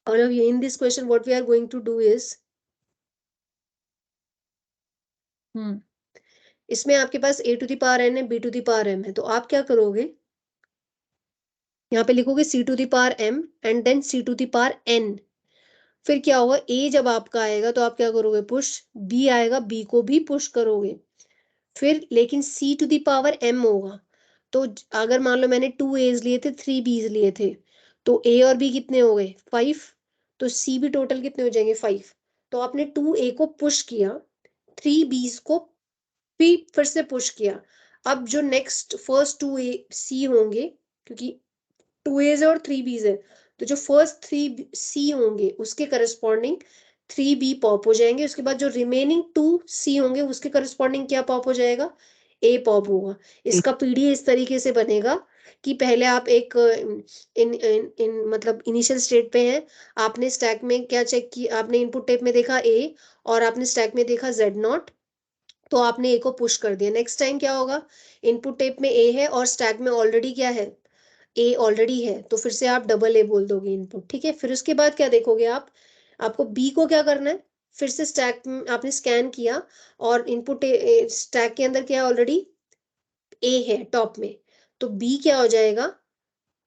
all of you, in this question what we are going to do is, इसमें आपके पास a to the power n है, b to the power m है, तो आप क्या करोगे, यहाँ पे लिखोगे c to the power m and then c to the power n। फिर क्या होगा, a जब आपका आएगा तो आप क्या करोगे, पुश, b आएगा, b को भी पुश करोगे, फिर लेकिन c to the power m होगा। तो अगर मान लो मैंने 2 a's लिए थे, 3 b's लिए थे, तो a और b कितने हो गए, 5, तो c भी टोटल कितने हो जाएंगे, 5। तो आपने 2a को पुश किया, 3 b's को भी फिर से पुश किया। अब जो नेक्स्ट फर्स्ट 2a c होंगे, क्योंकि 2 a's और 3 b's है, तो जो फर्स्ट 3 c होंगे उसके करस्पॉन्डिंग 3 b पॉप हो जाएंगे। उसके बाद जो रिमेनिंग 2 c होंगे उसके करस्पॉन्डिंग क्या पॉप हो जाएगा, a पॉप होगा। इसका पीडीए इस तरीके से बनेगा कि पहले आप एक इन मतलब इनिशियल स्टेट पे हैं, आपने स्टैक में क्या चेक किया, आपने इनपुट टेप में देखा a और आपने स्टैक में देखा z0, तो आपने a को पुश कर दिया। नेक्स्ट टाइम क्या होगा, इनपुट टेप में a है और स्टैक में ऑलरेडी क्या है, ए ऑलरेडी है, तो फिर से आप डबल ए बोल दोगे इनपुट, ठीक है। फिर उसके बाद क्या देखोगे आप, आपको बी को क्या करना है, फिर से स्टैक आपने स्कैन किया और इनपुट स्टैक के अंदर क्या है, ऑलरेडी ए है टॉप में, तो बी क्या हो जाएगा,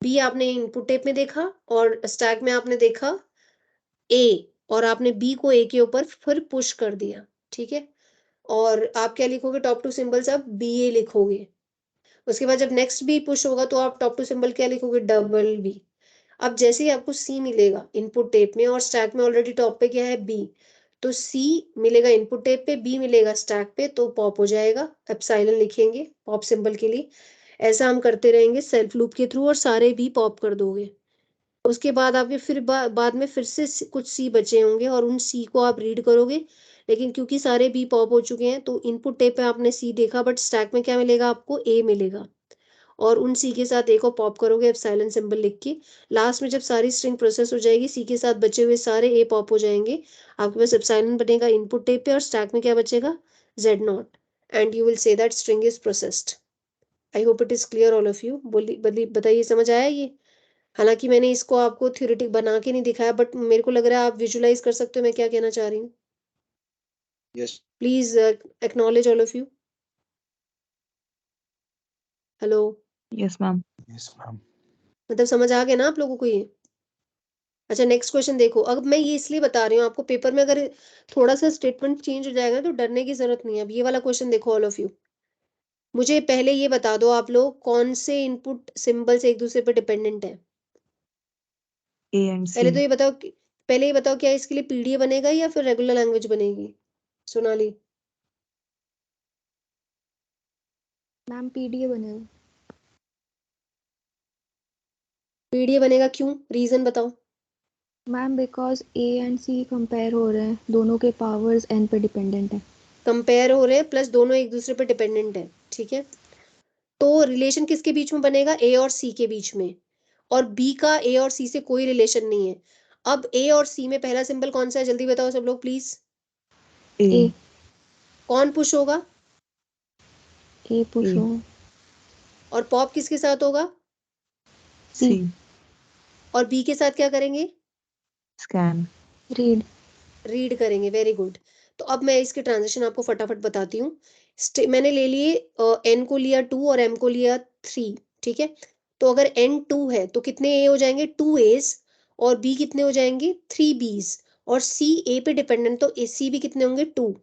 बी आपने इनपुट टेप में देखा और स्टैक में आपने देखा ए, और आपने बी को ए के ऊपर फिर पुश कर दिया, ठीक है। और आप क्या लिखोगे, टॉप टू सिंबल्स आप बी ए लिखोगे। उसके बाद जब नेक्स्ट बी पुश होगा तो आप टॉप टू सिंबल क्या लिखोगे, डबल बी। अब जैसे ही आपको सी मिलेगा इनपुट टेप में और स्टैक में ऑलरेडी टॉप पे क्या है, बी, तो सी मिलेगा इनपुट टेप पे, बी मिलेगा स्टैक पे, तो पॉप हो जाएगा, एप्सिलॉन लिखेंगे पॉप सिंबल के लिए। ऐसा हम करते रहेंगे सेल्फ लूप के थ्रू और सारे बी पॉप कर दोगे। उसके बाद आपके फिर बाद में फिर से कुछ सी बचे होंगे और उन सी को आप रीड करोगे, लेकिन क्योंकि सारे बी पॉप हो चुके हैं तो इनपुट टेप पे आपने सी देखा बट स्टैक में क्या मिलेगा, आपको ए मिलेगा, और उन सी के साथ ए को पॉप करोगे एप्सिलॉन सिंबल लिख के। लास्ट में जब सारी स्ट्रिंग प्रोसेस हो जाएगी, सी के साथ बचे हुए सारे ए पॉप हो जाएंगे, आपके पास एप्सिलॉन बनेगा इनपुट टेप पे और स्टैक में क्या बचेगा, Z not, and you will say that string is processed. I hope it is clear all of you. बोली बताइए, समझ आया ये। हालांकि मैंने इसको आपको थ्योरेटिक बना के नहीं दिखाया, बट मेरे को लग रहा है आप विजुलाइज कर सकते हो मैं क्या कहना चाह रही हूँ। Yes please acknowledge all of you. Hello, yes ma'am. Yes ma'am. मतलब समझ आ गया ना आप लोगों को ये। अच्छा नेक्स्ट क्वेश्चन देखो, अब मैं ये इसलिए बता रही हूँ आपको, पेपर में अगर थोड़ा सा स्टेटमेंट चेंज हो जाएगा तो डरने की जरूरत नहीं है। अब ये वाला क्वेश्चन देखो ऑल ऑफ यू, मुझे पहले ये बता दो आप लोग कौन से इनपुट सिंबल्स एक दूसरे पर डिपेंडेंट है। ए एंड सी। पहले तो ये बताओ पहले ये बताओ क्या इसके लिए पीडीए बनेगा या फिर रेगुलर लैंग्वेज बनेगी, सोनाली। मैम पीडीए बनेगा। पीडीए बनेगा, क्यों, रीजन बताओ। Ma'am because A and C compare हो रहे हैं, दोनों के पावर्स एन पे डिपेंडेंट है। कंपेयर हो रहे हैं प्लस दोनों एक दूसरे पर डिपेंडेंट है, ठीक है। तो रिलेशन किसके बीच में बनेगा, ए और सी के बीच में, और बी का ए और सी से कोई रिलेशन नहीं है। अब ए और सी में पहला सिंबल कौन सा है, जल्दी बताओ सब लोग प्लीज। ए। कौन पुश होगा, ए पुश ए। होगा। और पॉप किसके साथ होगा, सी। और बी के साथ क्या करेंगे, स्कैन। रीड। रीड करेंगे, वेरी गुड। तो अब मैं इसके ट्रांजिशन आपको फटाफट बताती हूँ। मैंने ले लिए एन को लिया 2 और एम को लिया 3, ठीक है। तो अगर एन 2 है तो कितने ए हो जाएंगे, 2 एज, और बी कितने हो जाएंगे, 3 बीज, और सी ए पे डिपेंडेंट तो सी भी कितने होंगे, 2।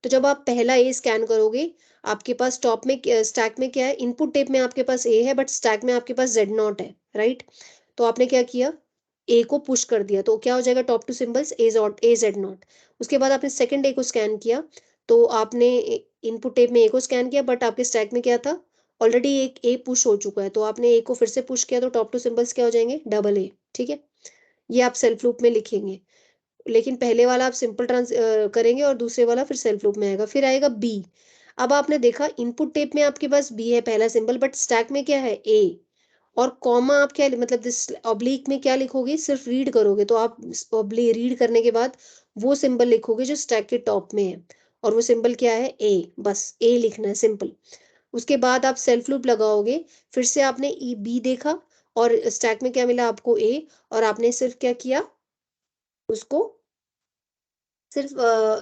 तो जब आप पहला ए स्कैन करोगे, आपके पास टॉप में स्टैक में क्या है, इनपुट टेप में आपके पास ए है बट स्टैक में आपके पास जेड नॉट है, राइट। तो आपने क्या किया, ए को पुश कर दिया, तो क्या हो जाएगा, top to symbols A Z not. उसके बाद आपने सेकंड ए को स्कैन किया, तो आपने इनपुट टेप में ए को स्कैन किया बट आपके स्टैक में क्या था, ऑलरेडी एक ए पुश हो चुका है, तो आपने ए को फिर से पुश किया, तो टॉप टू सिंबल्स क्या हो जाएंगे, डबल ए, ठीक है। ये आप सेल्फ लूप में लिखेंगे, लेकिन पहले वाला आप सिंपल करेंगे और दूसरे वाला फिर सेल्फ लूप में आएगा। फिर आएगा बी। अब आपने देखा इनपुट टेप में आपके पास बी है पहला सिंबल, बट स्टैक में क्या है, ए, और कॉमा आप क्या मतलब दिस ऑब्लिक में क्या लिखोगे, सिर्फ रीड करोगे, तो आप ऑब्लिक रीड करने के बाद वो सिंबल लिखोगे जो स्टैक के टॉप में है, और वो सिंबल क्या है, ए, बस ए लिखना है, सिंपल। उसके बाद आप सेल्फ लूप लगाओगे, फिर से आपने बी देखा और स्टैक में क्या मिला आपको ए, और आपने सिर्फ क्या किया, उसको सिर्फ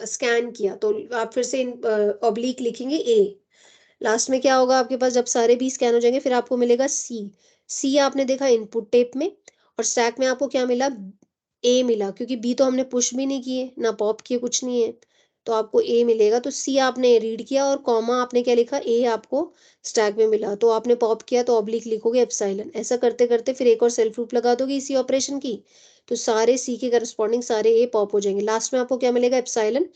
स्कैन किया, तो आप फिर से ऑब्लिक लिखेंगे ए। लास्ट में क्या होगा आपके पास, जब सारे बी स्कैन हो जाएंगे फिर आपको मिलेगा सी। सी आपने देखा इनपुट टेप में, और स्टैक में आपको क्या मिला, ए मिला, क्योंकि बी तो हमने पुश भी नहीं किए ना पॉप किए, कुछ नहीं है, तो आपको ए मिलेगा। तो सी आपने रीड किया और कॉमा आपने क्या लिखा, ए आपको स्टैक में मिला, तो आपने पॉप किया तो ऑब्लिक लिखोगे एप्सिलॉन। ऐसा करते करते फिर एक और सेल्फ लूप लगा दोगे इसी ऑपरेशन की, तो सारे सी के करस्पॉन्डिंग सारे ए पॉप हो जाएंगे। लास्ट में आपको क्या मिलेगा, एप्सिलॉन,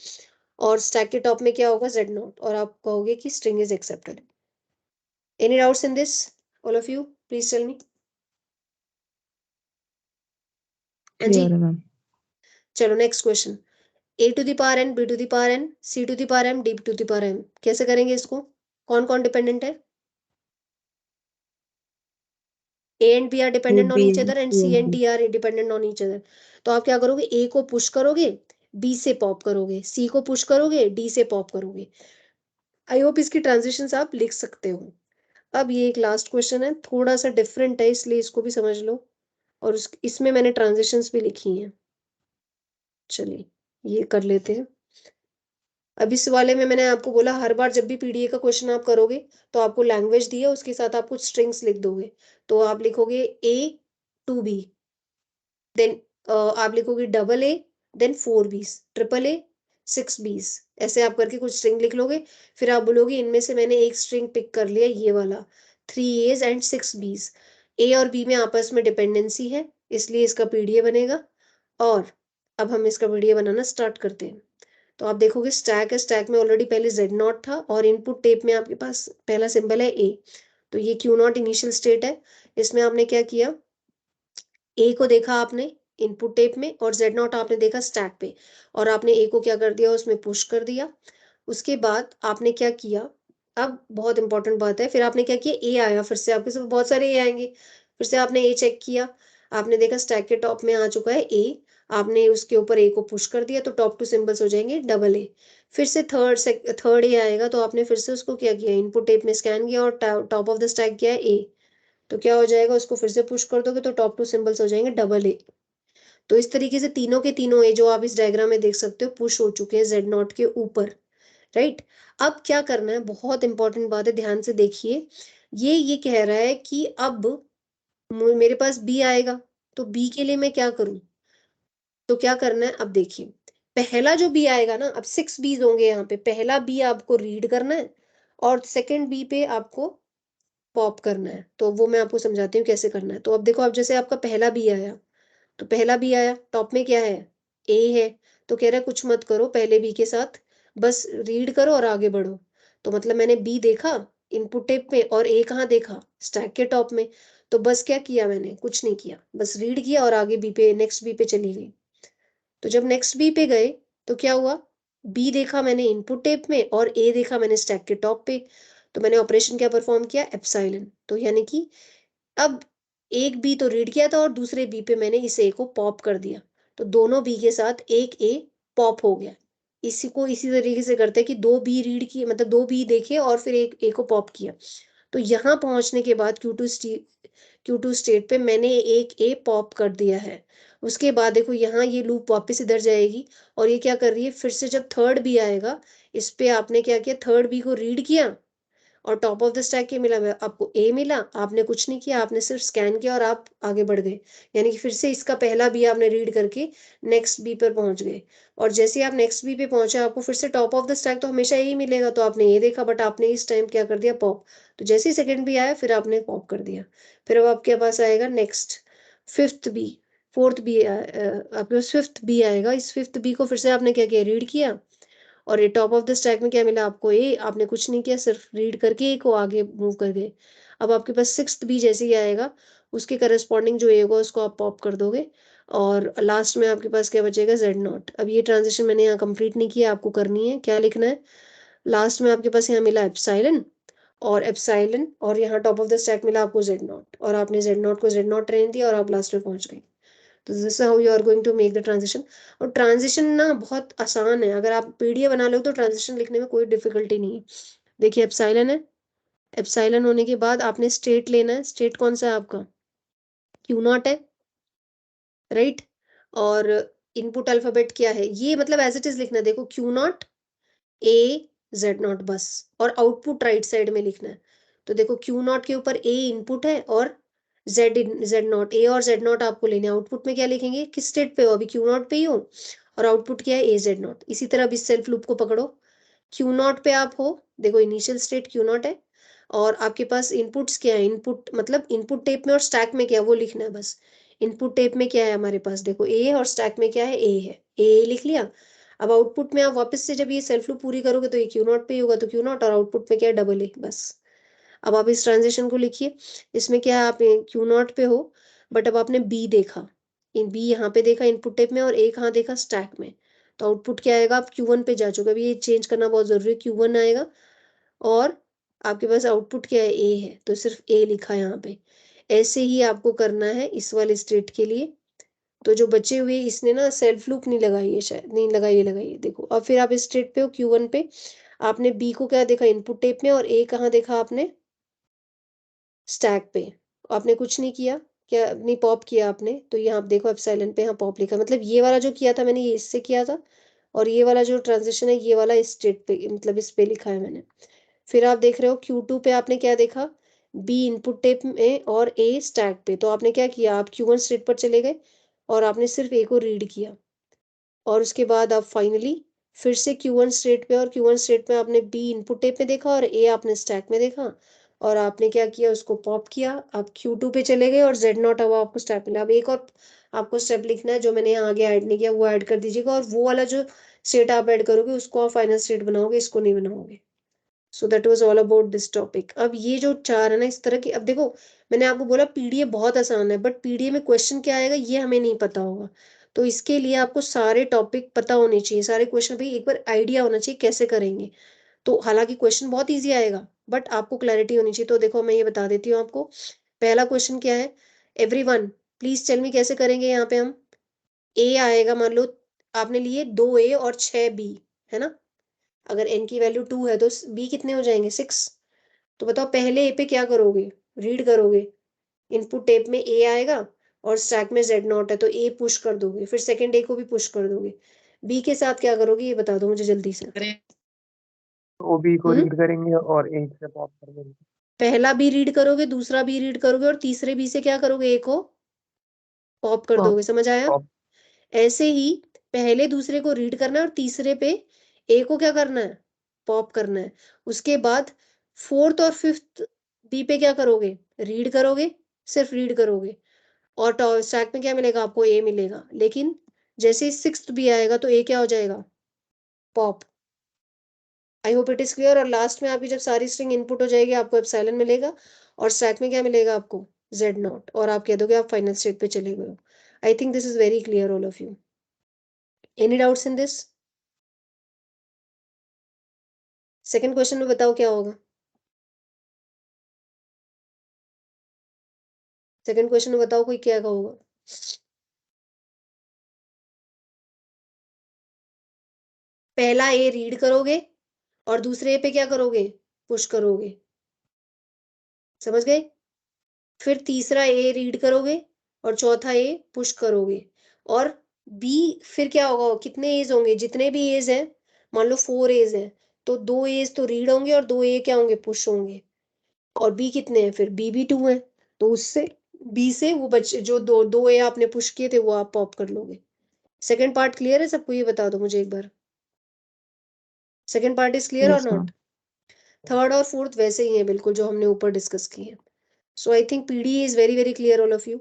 और स्टैक के टॉप में क्या होगा, जेड नॉट, और आप कहोगे कि string is accepted. Any doubts in this, all of you please tell me. हाँ जी, क्लियर है मैम। चलो next question. a to the power n, b to the power n, c to the power m, d to the power m, कैसे करेंगे इसको, कौन कौन dependent है, a and b are A dependent on B each and other and C c and and D. d are dependent on each other. तो आप क्या करोगे, a को पुश करोगे, b से पॉप करोगे, c को पुश करोगे, d से पॉप करोगे। आई होप इसकी ट्रांजिशंस आप लिख सकते हो। अब ये एक लास्ट क्वेश्चन है, थोड़ा सा डिफरेंट है इसलिए इसको भी समझ लो, और इसमें मैंने ट्रांजिशंस भी लिखी हैं। चलिए ये कर लेते हैं। अब इस वाले में मैंने आपको बोला हर बार जब भी पीडीए का क्वेश्चन आप करोगे तो आपको लैंग्वेज दी है, उसके साथ आप कुछ स्ट्रिंग्स लिख दोगे। तो आप लिखोगे ए टू बी, देन आप लिखोगे डबल ए, देन 4 बीस, ट्रिपल ए, 6 बीस, ऐसे आप करके कुछ स्ट्रिंग लिख लोगे। फिर आप बोलोगे इनमें से मैंने एक स्ट्रिंग पिक कर लिया, ये वाला 3 एज एंड 6 बीस। ए और बी में आपस में डिपेंडेंसी है, इसलिए इसका पीडीए बनेगा। और अब हम इसका पीडीए बनाना स्टार्ट करते हैं। तो आप देखोगे स्टैक है, स्टैक में ऑलरेडी पहले जेड नॉट था, और इनपुट टेप में आपके पास पहला सिंबल है ए, तो ये क्यू नॉट इनिशियल स्टेट है। इसमें आपने क्या किया, ए को देखा आपने इनपुट टेप में, और जेड नॉट आपने देखा स्टैक पे, और आपने ए को क्या कर दिया, उसमें पुश कर दिया। उसके बाद आपने क्या किया, अब बहुत इंपॉर्टेंट बात है, फिर आपने क्या किया, ए आया, फिर से आपके सब बहुत सारे ए आएंगे, फिर से आपने ए चेक किया, आपने देखा स्टैक के टॉप में आ चुका है ए, आपने उसके ऊपर ए को पुश कर दिया, तो टॉप टू सिंबल्स हो जाएंगे डबल ए। फिर से थर्ड ए आएगा, तो आपने फिर से उसको क्या किया, इनपुट टेप में स्कैन किया और टॉप ऑफ द स्टैक किया है ए, तो क्या हो जाएगा, उसको फिर से पुश कर दोगे तो टॉप टू सिंबल्स हो जाएंगे डबल ए। तो इस तरीके से तीनों के तीनों ए जो आप इस डायग्राम में देख सकते हो पुश हो चुके हैं जेड नॉट के ऊपर, राइट। अब क्या करना है, बहुत इंपॉर्टेंट बात है, ध्यान से देखिए। ये कह रहा है कि अब मेरे पास बी आएगा, तो बी के लिए मैं क्या करूं, तो क्या करना है, अब देखिए पहला जो बी आएगा ना, अब 6 बीज होंगे यहाँ पे, पहला बी आपको रीड करना है और सेकंड बी पे आपको पॉप करना है। तो वो मैं आपको समझाती हूँ कैसे करना है। तो अब देखो, अब जैसे आपका पहला बी आया, तो पहला बी आया, टॉप में क्या है, ए है, तो कह रहा है कुछ मत करो पहले बी के साथ, बस रीड करो और आगे बढ़ो। तो मतलब मैंने बी देखा इनपुट टेप में और ए कहाँ देखा, स्टैक के टॉप में, तो बस क्या किया मैंने, कुछ नहीं किया, बस रीड किया और आगे बी पे, नेक्स्ट बी पे चली गई। तो जब नेक्स्ट बी पे गए तो क्या हुआ, बी देखा मैंने इनपुट टेप में और ए देखा मैंने स्टैक के टॉप पे, तो मैंने ऑपरेशन क्या परफॉर्म किया, एप्सिलॉन। तो यानी कि अब एक बी तो रीड किया था और दूसरे बी पे मैंने इस ए को पॉप कर दिया, तो दोनों बी के साथ एक ए पॉप हो गया। इसी को इसी तरीके से करते हैं कि दो बी रीड किए, मतलब दो बी देखे और फिर एक ए को पॉप किया। तो यहाँ पहुंचने के बाद Q2 स्टेट पे मैंने एक ए पॉप कर दिया है। उसके बाद देखो यहाँ ये लूप वापस इधर जाएगी, और ये क्या कर रही है, फिर से जब थर्ड बी आएगा, इस पे आपने क्या किया, थर्ड बी को रीड किया और टॉप ऑफ द स्टैक के मिला, आपको ए मिला, आपने कुछ नहीं किया, आपने सिर्फ स्कैन किया और आप आगे बढ़ गए। यानी कि फिर से इसका पहला बी आपने रीड करके नेक्स्ट बी पर पहुंच गए, और जैसे आप नेक्स्ट बी पे पहुंचे आपको फिर से टॉप ऑफ द स्टैक तो हमेशा यही मिलेगा, तो आपने ये देखा, बट आपने इस टाइम क्या कर दिया, पॉप। तो जैसे ही सेकेंड बी आया फिर आपने पॉप कर दिया। फिर अब आपके पास आएगा next fifth B, fourth B, आपके पास फिफ्थ बी आएगा। इस फिफ्थ बी को फिर से आपने क्या किया, रीड किया, और ये टॉप ऑफ द स्टैक में क्या मिला आपको, ए, आपने कुछ नहीं किया, सिर्फ रीड करके ए को आगे मूव कर गए। अब आपके पास सिक्स्थ बी जैसे ही आएगा, उसके करस्पॉन्डिंग जो ए होगा उसको आप पॉप कर दोगे, और लास्ट में आपके पास क्या बचेगा, जेड नॉट। अब ये ट्रांजिशन मैंने यहाँ कंप्लीट नहीं किया, आपको करनी है, क्या लिखना है, लास्ट में आपके पास यहाँ मिला एप्सिलॉन, और एप्सिलॉन, और यहाँ टॉप ऑफ द स्टैक मिला आपको जेड नॉट, और आपने जेड नॉट को जेड नॉट रहने दिया और आप लास्ट में पहुंच गए। तो this how you are going to make the transition. और ट्रांजिशन ना बहुत आसान है, अगर आप पीडीएफ बना लो तो ट्रांजिशन लिखने में कोई डिफिकल्टी नहीं है। देखिए एप्सिलॉन है, एप्सिलॉन होने के बाद आपने स्टेट लेना है, स्टेट कौन सा है आपका, क्यू नॉट है, राइट। और इनपुट अल्फाबेट क्या है, ये मतलब एज इट इज लिखना है, देखो Q not a Z not बस, और आउटपुट राइट साइड में लिखना है। तो देखो क्यू नॉट के ऊपर ए इनपुट है और जेड नॉट, ए और जेड नॉट आपको लेने, आउटपुट में क्या लिखेंगे, किस स्टेट पे हो, अभी क्यू नॉट पे ही हो, और आउटपुट क्या है ए जेड नॉट। इसी तरह अभी सेल्फ लूप को पकड़ो, क्यू नॉट पे आप हो, देखो इनिशियल स्टेट क्यू नॉट है, और आपके पास इनपुट्स क्या है, इनपुट मतलब इनपुट टेप में और स्टैक में क्या है वो लिखना है बस। इनपुट टेप में क्या है हमारे पास, देखो ए, और स्टैक में क्या है, ए है, ए लिख लिया। अब आउटपुट में आप वापस से जब ये सेल्फ लूप पूरी करोगे तो ये क्यू नॉट पे ही होगा, तो क्यू नॉट, और आउटपुट में क्या है, डबल ए बस। अब आप इस ट्रांजिशन को लिखिए, इसमें क्या है, आप क्यू नॉट पे हो, बट अब आपने बी देखा, इन बी यहाँ पे देखा इनपुट टेप में, और ए कहाँ देखा, स्टैक में। तो आउटपुट क्या आएगा, आप क्यू वन पे जा चुके, अभी ये चेंज करना बहुत जरूरी है, क्यू वन आएगा, और आपके पास आउटपुट क्या है, ए है, तो सिर्फ ए लिखा है यहाँ पे। ऐसे ही आपको करना है इस वाले स्टेट के लिए। तो जो बचे हुए, इसने ना सेल्फ लूप नहीं लगाई है, शायद नहीं लगाई है, लगाई है, देखो। अब फिर आप इस स्टेट पे हो, क्यू वन पे, आपने बी को क्या देखा, इनपुट टेप में, और ए कहाँ देखा आपने, स्टैक पे। आपने कुछ नहीं किया, क्या नहीं पॉप किया आपने, तो यहाँ आप देखो एप्सिलॉन पे यहाँ पॉप लिखा, मतलब ये वाला जो किया था मैंने, ये इससे किया था, और ये वाला जो ट्रांजिशन है ये वाला इस स्टेट पे, मतलब इस पे लिखा है मैंने। फिर आप देख रहे हो Q2 पे आपने क्या देखा, बी इनपुट टेप में और ए स्टैक पे, तो आपने क्या किया, आप Q1 स्टेट पर चले गए और आपने सिर्फ ए को रीड किया, और उसके बाद आप फाइनली फिर से Q1 स्टेट पे, और Q1 स्टेट में आपने बी इनपुट टेप में देखा और ए आपने स्टैक में देखा, और आपने क्या किया, उसको पॉप किया, आप Q2 पे चले गए, और Z नॉट अब आपको स्टेप मिला। अब एक और आपको स्टेप लिखना है जो मैंने यहाँ आगे ऐड नहीं किया, वो ऐड कर दीजिएगा, और वो वाला जो स्टेट आप ऐड करोगे उसको आप फाइनल स्टेट बनाओगे, इसको नहीं बनाओगे। So that was all about this topic. अब ये जो चार है ना इस तरह की, अब देखो मैंने आपको बोला पीडीए बहुत आसान है, बट पीडीए में क्वेश्चन क्या आएगा ये हमें नहीं पता होगा, तो इसके लिए आपको सारे टॉपिक पता होने चाहिए, सारे क्वेश्चन भाई एक बार आइडिया होना चाहिए कैसे करेंगे। तो हालांकि क्वेश्चन बहुत ईजी आएगा, बट आपको क्लैरिटी होनी चाहिए। तो देखो मैं ये बता देती हूँ आपको, पहला क्वेश्चन क्या है, एवरीवन प्लीज टेल मी कैसे करेंगे। यहाँ पे हम ए आएगा, मान लो आपने लिए 2 ए और 6 बी, है ना, अगर n की वैल्यू 2 है तो b कितने हो जाएंगे, 6। तो बताओ पहले a पे क्या करोगे, रीड करोगे, इनपुट टेप में a आएगा और स्टैक में z नॉट है, तो a पुश कर दोगे, फिर सेकंड a को भी पुश कर दोगे, b के साथ क्या करोगे ये बता दो मुझे जल्दी से। ओ बी को हम्म, रीड करेंगे और एक से पॉप कर देंगे। पहला भी रीड करोगे, दूसरा भी रीड करोगे, और तीसरे b से क्या करोगे, a को पॉप कर Pop. दोगे, समझ आया। पॉप ऐसे ही पहले दूसरे को रीड करना है और तीसरे पे ए को क्या करना है, पॉप करना है। उसके बाद फोर्थ और फिफ्थ बी पे क्या करोगे, रीड करोगे, सिर्फ रीड करोगे, और स्टैक में क्या मिलेगा आपको, ए मिलेगा। लेकिन जैसे ही सिक्स्थ बी आएगा तो ए क्या हो जाएगा, pop. I hope it is clear. और लास्ट में आपकी जब सारी स्ट्रिंग इनपुट हो जाएगी आपको एप्सिलॉन मिलेगा, और स्टैक में क्या मिलेगा आपको, जेड नॉट, और आप कह दोगे आप फाइनल स्टेट पे चले गए हो। I think this is very clear all of you. Any doubts in this. Second question में बताओ क्या होगा, सेकंड क्वेश्चन में बताओ कोई क्या होगा। पहला ए रीड करोगे और दूसरे ए पे क्या करोगे, पुश करोगे, समझ गए। फिर तीसरा ए रीड करोगे और चौथा ए पुश करोगे, और बी फिर क्या होगा, कितने एज होंगे, जितने भी एज है, मान लो 4 एज है, तो 2 एज तो रीड होंगे और 2 ए क्या होंगे, पुश होंगे। और बी कितने हैं, फिर बी भी 2 है, तो उससे बी से वो बच्चे जो दो दो ए आपने पुश किए थे वो आप पॉप कर लोगे। सेकेंड पार्ट क्लियर है सबको, ये बता दो मुझे एक बार, सेकेंड पार्ट इज क्लियर और Yes, नॉट। ma'am. थर्ड और फोर्थ वैसे ही है बिल्कुल जो हमने ऊपर डिस्कस किए हैं। So I think PD is very very clear all of you.